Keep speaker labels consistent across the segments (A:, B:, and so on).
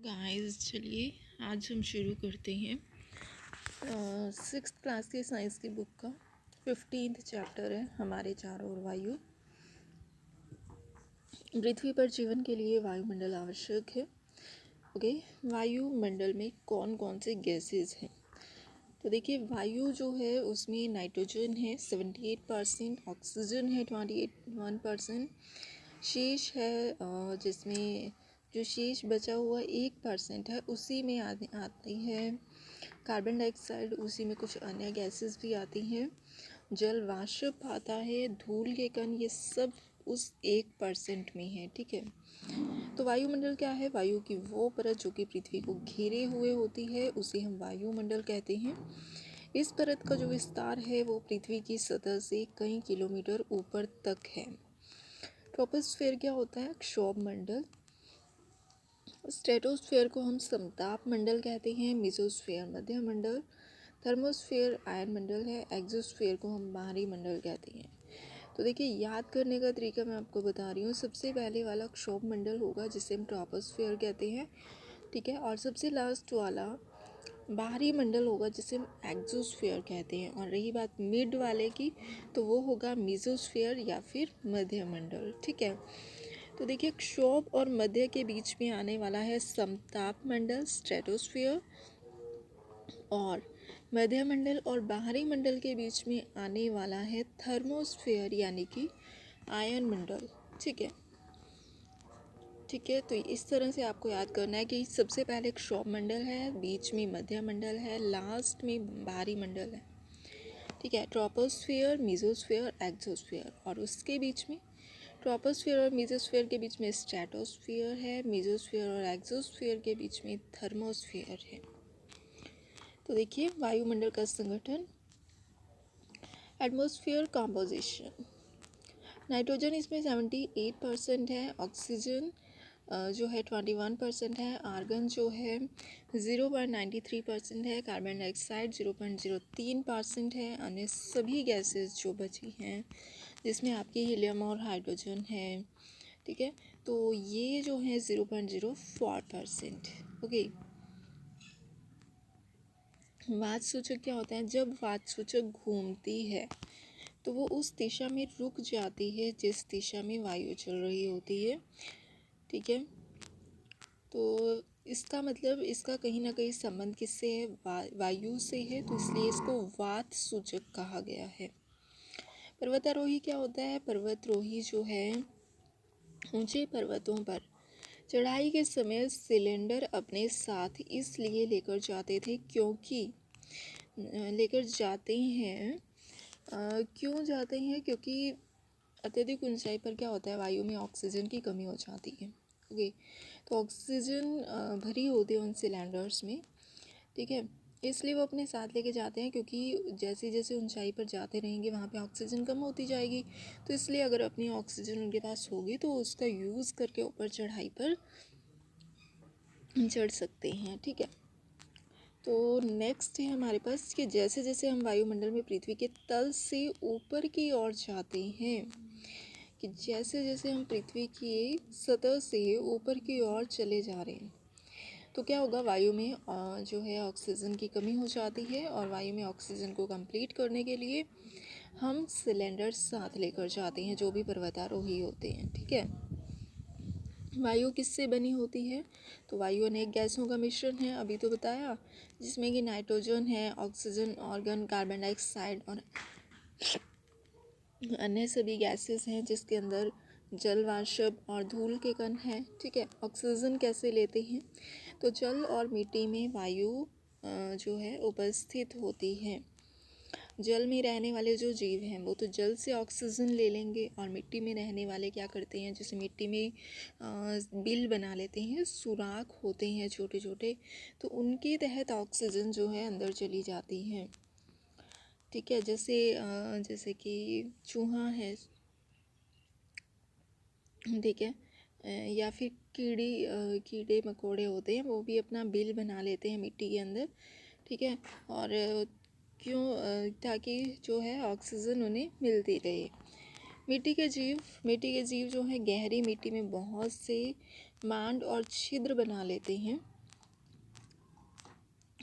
A: Guys चलिए आज हम शुरू करते हैं 6th क्लास के साइंस की बुक का 15th चैप्टर है हमारे चारों ओर वायु। पृथ्वी पर जीवन के लिए वायुमंडल आवश्यक है। ओके, वायुमंडल में कौन कौन से गैसेस हैं? तो देखिए, वायु जो है उसमें नाइट्रोजन है 78%, ऑक्सीजन है 21%, शेष है जिसमें जो शेष बचा हुआ 1% है उसी में आती है कार्बन डाइऑक्साइड, उसी में कुछ अन्य गैसेस भी आती हैं, जल वाष्प आता है, धूल के कण, ये सब उस 1% में है। ठीक है, तो वायुमंडल क्या है? वायु की वो परत जो कि पृथ्वी को घेरे हुए होती है उसे हम वायुमंडल कहते हैं। इस परत का जो विस्तार है वो पृथ्वी की सतह से कई किलोमीटर ऊपर तक है। ट्रोपोस्फेयर क्या होता है? क्षोभ मंडल। स्ट्रेटोस्फेयर को हम समताप मंडल कहते हैं। मेसोस्फेयर मध्य मंडल, थर्मोस्फेयर आयन मंडल है, एक्सोस्फेयर को हम बाहरी मंडल कहते हैं। तो देखिए, याद करने का तरीका मैं आपको बता रही हूँ। सबसे पहले वाला क्षोभ मंडल होगा जिसे हम ट्रोपोस्फेयर कहते हैं, ठीक है, और सबसे लास्ट वाला बाहरी मंडल होगा जिसे हम एक्सोस्फेयर कहते हैं। और रही बात मिड वाले की, तो वो होगा मेसोस्फेयर या फिर मध्य मंडल। ठीक है, तो देखिए, क्षोभ और मध्य के बीच में आने वाला है समताप मंडल स्ट्रेटोस्फेयर, और मध्य मंडल और बाहरी मंडल के बीच में आने वाला है थर्मोस्फेयर यानी कि आयन मंडल। ठीक है, तो इस तरह से आपको याद करना है कि सबसे पहले क्षोभ मंडल है, बीच में मध्य मंडल है, लास्ट में बाहरी मंडल है। ठीक है, ट्रोपोस्फेयर, मेसोस्फेयर, एक्सोस्फेयर, और उसके बीच में ट्रोपोस्फेयर और मेसोस्फेयर के बीच में स्ट्रेटोस्फेयर है, मेसोस्फेयर और एक्सोस्फेयर के बीच में थर्मोस्फेयर है। तो देखिए, वायुमंडल का संगठन। एटमॉस्फेयर कंपोजिशन, नाइट्रोजन इसमें 78% है, ऑक्सीजन जो है 21% है, आर्गन जो है 0.93% है, कार्बन डाइऑक्साइड 0.03% है, अन्य सभी गैसेस जो बची हैं जिसमें आपकी हीलियम और हाइड्रोजन है। ठीक है, तो ये जो है 0.04%। ओके, वात सूचक क्या होता है? जब वात सूचक घूमती है तो वो उस दिशा में रुक जाती है जिस दिशा में वायु चल रही होती है। ठीक है, तो इसका मतलब इसका कहीं ना कहीं संबंध किससे है? वायु से है, तो इसलिए इसको वात सूचक कहा गया है। पर्वतारोही क्या होता है? पर्वतारोही जो है ऊंचे पर्वतों पर चढ़ाई के समय सिलेंडर अपने साथ इसलिए लेकर जाते थे क्योंकि लेकर जाते हैं क्यों जाते हैं? क्योंकि अत्यधिक ऊंचाई पर क्या होता है, वायु में ऑक्सीजन की कमी हो जाती है। ओके, तो ऑक्सीजन भरी होती है उन सिलेंडर्स में। ठीक है, इसलिए वो अपने साथ लेके जाते हैं क्योंकि जैसे जैसे ऊंचाई पर जाते रहेंगे वहाँ पे ऑक्सीजन कम होती जाएगी। तो इसलिए अगर अपनी ऑक्सीजन उनके पास होगी तो उसका यूज़ करके ऊपर चढ़ाई पर चढ़ सकते हैं। ठीक है, तो नेक्स्ट है हमारे पास कि जैसे जैसे हम वायुमंडल में पृथ्वी के तल से ऊपर की ओर जाते हैं, कि जैसे जैसे हम पृथ्वी की सतह से ऊपर की ओर चले जा रहे हैं तो क्या होगा, वायु में जो है ऑक्सीजन की कमी हो जाती है, और वायु में ऑक्सीजन को कंप्लीट करने के लिए हम सिलेंडर साथ लेकर जाते हैं जो भी पर्वतारोही होते हैं। ठीक है, वायु किससे बनी होती है? तो वायु अनेक गैसों का मिश्रण है, अभी तो बताया, जिसमें कि नाइट्रोजन है, ऑक्सीजन, ऑर्गन, कार्बन डाइऑक्साइड और अन्य सभी गैसेस हैं जिसके अंदर जल वाष्प और धूल के कण हैं। ठीक है, ऑक्सीजन कैसे लेते हैं? तो जल और मिट्टी में वायु जो है उपस्थित होती है। जल में रहने वाले जो जीव हैं वो तो जल से ऑक्सीजन ले लेंगे, और मिट्टी में रहने वाले क्या करते हैं, जैसे मिट्टी में बिल बना लेते हैं, सुराख होते हैं छोटे छोटे, तो उनके तहत ऑक्सीजन जो है अंदर चली जाती है। ठीक है, जैसे कि चूहा है, ठीक है, या फिर कीड़े मकोड़े होते हैं, वो भी अपना बिल बना लेते हैं मिट्टी के अंदर। ठीक है, और क्यों? ताकि जो है ऑक्सीजन उन्हें मिलती रहे। मिट्टी के जीव जो हैं गहरी मिट्टी में बहुत से मांड और छिद्र बना लेते हैं।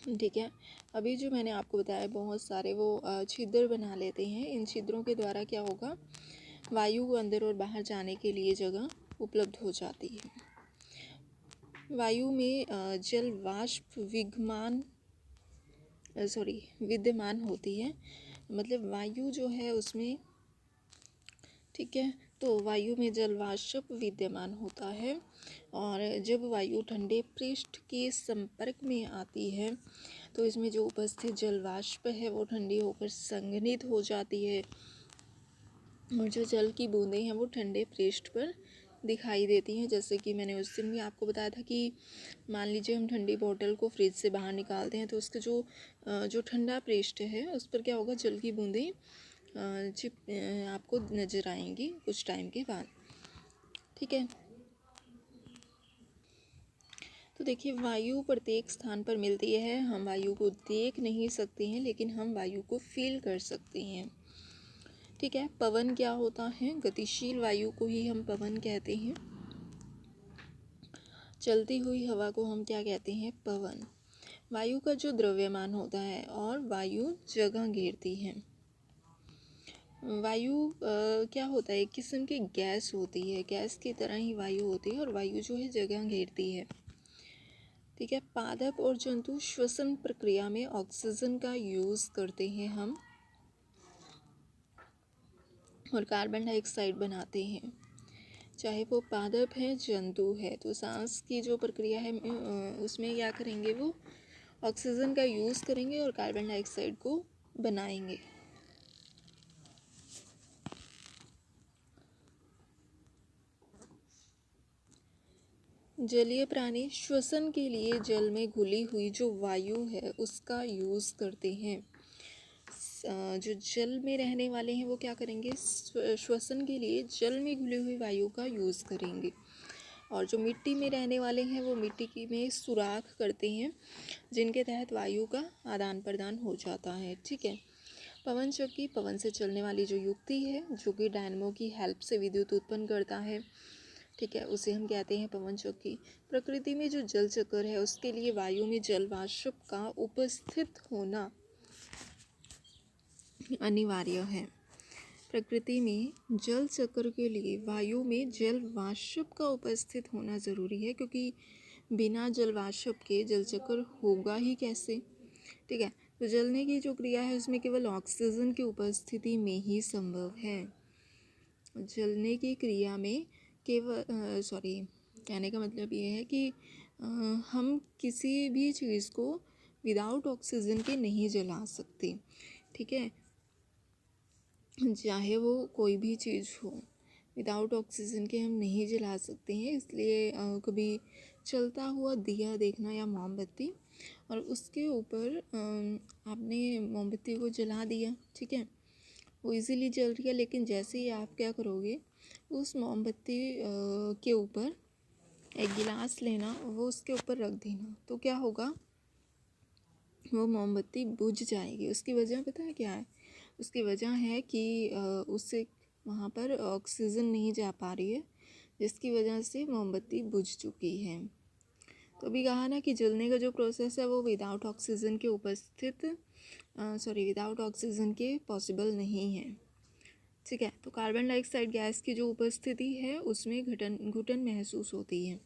A: ठीक है, अभी जो मैंने आपको बताया बहुत सारे वो छिद्र बना लेते हैं। इन छिद्रों के द्वारा क्या होगा, वायु अंदर और बाहर जाने के लिए जगह उपलब्ध हो जाती है। वायु में जल वाष्प विद्यमान होती है, मतलब वायु जो है उसमें, ठीक है, तो वायु में जल वाष्प विद्यमान होता है। और जब वायु ठंडे पृष्ठ के संपर्क में आती है तो इसमें जो उपस्थित जल वाष्प है वो ठंडी होकर संघनित हो जाती है, और जो जल की बूंदें हैं वो ठंडे पृष्ठ पर दिखाई देती हैं। जैसे कि मैंने उस दिन भी आपको बताया था कि मान लीजिए हम ठंडी बोतल को फ्रिज से बाहर निकालते हैं तो उसका जो ठंडा पृष्ठ है उस पर क्या होगा, जल की बूंदें आपको नज़र आएंगी कुछ टाइम के बाद। ठीक है, तो देखिए वायु प्रत्येक स्थान पर मिलती है। हम वायु को देख नहीं सकते हैं लेकिन हम वायु को फील कर सकते हैं। ठीक है, पवन क्या होता है, गतिशील वायु को ही हम पवन कहते हैं। चलती हुई हवा को हम क्या कहते हैं, पवन। वायु का जो द्रव्यमान होता है और वायु जगह घेरती है। वायु क्या होता है, एक किस्म की गैस होती है, गैस की तरह ही वायु होती है और वायु जो है जगह घेरती है। ठीक है, पादप और जंतु श्वसन प्रक्रिया में ऑक्सीजन का यूज़ करते हैं हम, और कार्बन डाइऑक्साइड बनाते हैं। चाहे वो पादप है जंतु है, तो सांस की जो प्रक्रिया है उसमें क्या करेंगे, वो ऑक्सीजन का यूज़ करेंगे और कार्बन डाइऑक्साइड को बनाएंगे। जलीय प्राणी श्वसन के लिए जल में घुली हुई जो वायु है उसका यूज़ करते हैं। जो जल में रहने वाले हैं वो क्या करेंगे, श्वसन के लिए जल में घुली हुई वायु का यूज़ करेंगे। और जो मिट्टी में रहने वाले हैं वो मिट्टी की में सुराख करते हैं जिनके तहत वायु का आदान प्रदान हो जाता है। ठीक है, पवन चक्की पवन से चलने वाली जो युक्ति है जो कि डायनमो की हेल्प से विद्युत उत्पन्न करता है, ठीक है, उसे हम कहते हैं पवन चक्की। प्रकृति में जो जल चक्र है उसके लिए वायु में जल वाष्प का उपस्थित होना अनिवार्य है। प्रकृति में जल चक्र के लिए वायु में जल वाष्प का उपस्थित होना ज़रूरी है, क्योंकि बिना जल वाष्प के जल चक्र होगा ही कैसे। ठीक है, तो जलने की जो क्रिया है उसमें केवल ऑक्सीजन की उपस्थिति में ही संभव है। जलने की क्रिया में केवल कहने का मतलब ये है कि हम किसी भी चीज़ को विदाउट ऑक्सीजन के नहीं जला सकते। ठीक है, चाहे वो कोई भी चीज़ हो, विदाउट ऑक्सीजन के हम नहीं जला सकते हैं। इसलिए कभी चलता हुआ दिया देखना या मोमबत्ती, और उसके ऊपर आपने मोमबत्ती को जला दिया, ठीक है, वो इजीली जल रही है, लेकिन जैसे ही आप क्या करोगे, उस मोमबत्ती के ऊपर एक गिलास लेना, वो उसके ऊपर रख देना, तो क्या होगा, वो मोमबत्ती बुझ जाएगी। उसकी वजह पता है क्या है, उसकी वजह है कि उससे वहाँ पर ऑक्सीजन नहीं जा पा रही है, जिसकी वजह से मोमबत्ती बुझ चुकी है। तो अभी कहा ना कि जलने का जो प्रोसेस है वो विदाउट ऑक्सीजन के विदाउट ऑक्सीजन के पॉसिबल नहीं है। ठीक है, तो कार्बन डाइऑक्साइड गैस की जो उपस्थिति है उसमें घुटन महसूस होती है।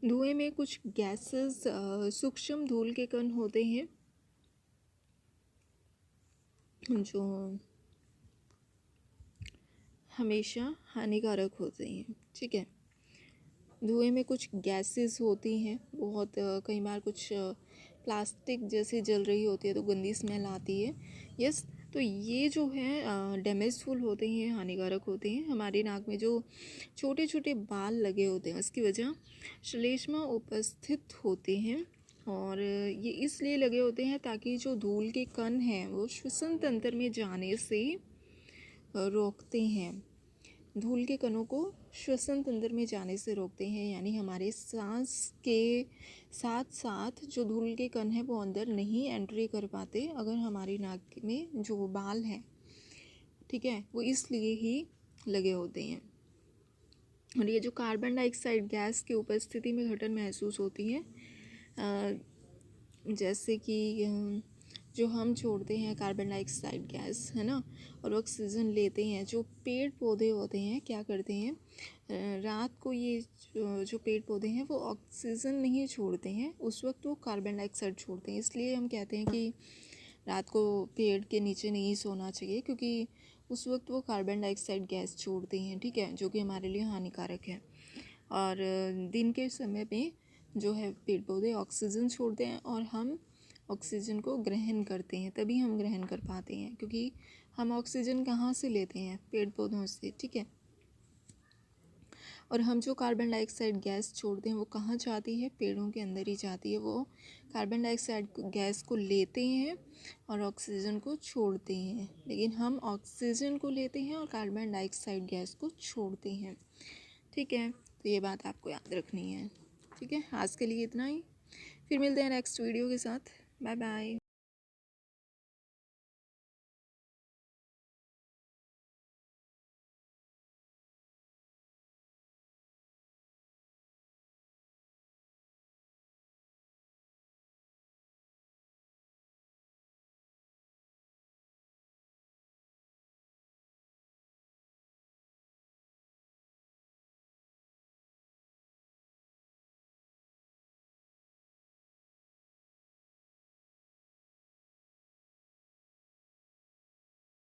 A: धुएं में कुछ गैसेस सूक्ष्म धूल के कण होते हैं जो हमेशा हानिकारक होते हैं। ठीक है, धुएं में कुछ गैसेस होती हैं, बहुत कई बार कुछ प्लास्टिक जैसी जल रही होती है तो गंदी स्मेल आती है। यस, तो ये जो है डैमेजफुल होते हैं, हानिकारक होते हैं। हमारे नाक में जो छोटे छोटे बाल लगे होते हैं उसकी वजह श्लेष्मा उपस्थित होते हैं, और ये इसलिए लगे होते हैं ताकि जो धूल के कण हैं वो श्वसन तंत्र में जाने से रोकते हैं। धूल के कणों को श्वसन तंत्र में जाने से रोकते हैं, यानी हमारे सांस के साथ साथ जो धूल के कण हैं वो अंदर नहीं एंट्री कर पाते अगर हमारी नाक में जो बाल हैं, ठीक है, वो इसलिए ही लगे होते हैं। और ये जो कार्बन डाइऑक्साइड गैस की उपस्थिति में घटन महसूस होती है, जैसे कि जो हम छोड़ते हैं कार्बन डाइऑक्साइड गैस, है ना, और ऑक्सीजन लेते हैं। जो पेड़ पौधे होते हैं क्या करते हैं, रात को ये जो पेड़ पौधे हैं वो ऑक्सीजन नहीं छोड़ते हैं, उस वक्त वो कार्बन डाइऑक्साइड छोड़ते हैं। इसलिए हम कहते हैं कि रात को पेड़ के नीचे नहीं सोना चाहिए, क्योंकि उस वक्त वो कार्बन डाइऑक्साइड गैस छोड़ते हैं, ठीक है, जो कि हमारे लिए हानिकारक है। और दिन के समय में जो है पेड़ पौधे ऑक्सीजन छोड़ते हैं और हम ऑक्सीजन को ग्रहण करते हैं, तभी हम ग्रहण कर पाते हैं, क्योंकि हम ऑक्सीजन कहाँ से लेते हैं, पेड़ पौधों से, ठीक है। और हम जो कार्बन डाइऑक्साइड गैस छोड़ते हैं वो कहाँ जाती है, पेड़ों के अंदर ही जाती है। वो कार्बन डाइऑक्साइड गैस को लेते हैं और ऑक्सीजन को छोड़ते हैं, लेकिन हम ऑक्सीजन को लेते हैं और कार्बन डाइऑक्साइड गैस को छोड़ते हैं, ठीक है। तो ये बात आपको याद रखनी है, ठीक है। आज के लिए इतना ही, फिर मिलते हैं नेक्स्ट वीडियो के साथ। Bye bye.